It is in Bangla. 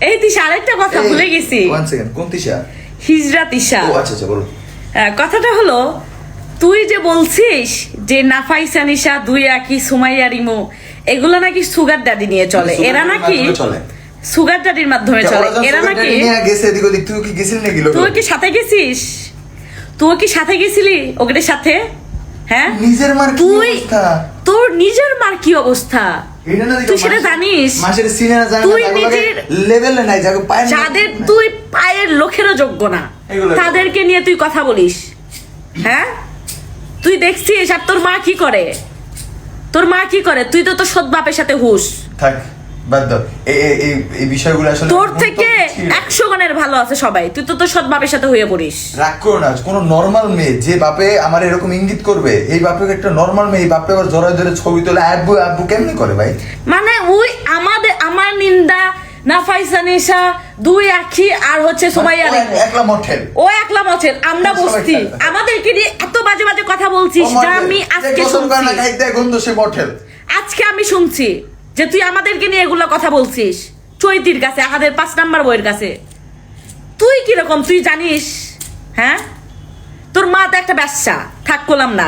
এই তিশা, আরেকটা কথা ভুলে গেছি। ওয়ান সেকেন্ড, কোন তিশা? হিজরা তিশা। ও আচ্ছা আচ্ছা, বলো। কথাটা হলো, তুই যে বলছিস যে নাফাইসা নিশা দুই একই, সুমাইয়া রিমু এগুলো নাকি সুগার ড্যাডি নিয়ে চলে, এরা নাকি সুগার ড্যাডির মাধ্যমে চলে, এরা নাকি গেছে এদিক ওদিক। তুই কি গেছিলি নাকি? তুই কি সাথে গেছিস? তুই কি সাথে গেছিলি ওদের সাথে? হ্যাঁ, নিজের মার কি অবস্থা? তোর নিজের মার কি অবস্থা তুই সেটা জানিস? মাসের সিনেমা জানা তুই নিজের লেভেলে নাই, যাকে পায়ের যাদের তুই পায়ের লোকেরও যোগ্য না, তাদেরকে নিয়ে তুই কথা বলিস? হ্যাঁ, তুই দেখছিস আর তোর মা কি করে? তোর মা কি করে? তুই তো তোর সৎ বাপের সাথে হুস থাক, বাদ দাও এই বিষয়গুলো। আসলে তোর থেকে 100 গুণের ভালো আছে সবাই, তুই তো তোর সৎ বাপের সাথে হয়ে পড়িস। রাগ করো না, কোনো নর্মাল মেয়ে যে বাপে আমার এরকম ইঙ্গিত করবে, এই বাপে একটা নর্মাল মেয়ে, এই বাপে আবার জড়ায় ধরে ছবি তোলে আব্বু আব্বু কেমনি করে ভাই? মানে ওই আমার নিন্দা নাফাইসা নিশা দুই আখি আর হচ্ছে সুমাইয়া রিমু একলা মঠেল, ও একলা মচের, আমরা বসছি আমাদেরকে নিয়ে এত বাজে বাজে কথা বলছিস যা আমি আজকে শুনছি। আজকে আমি শুনছি যে তুই আমাদেরকে নিয়ে এগুলো কথা বলছিস চৈতির কাছে, আমাদের 5 নাম্বার বইয়ের কাছে। তুই কিরকম তুই জানিস? হ্যাঁ, তোর মা তো একটা ব্যবসা, থাক করলাম না।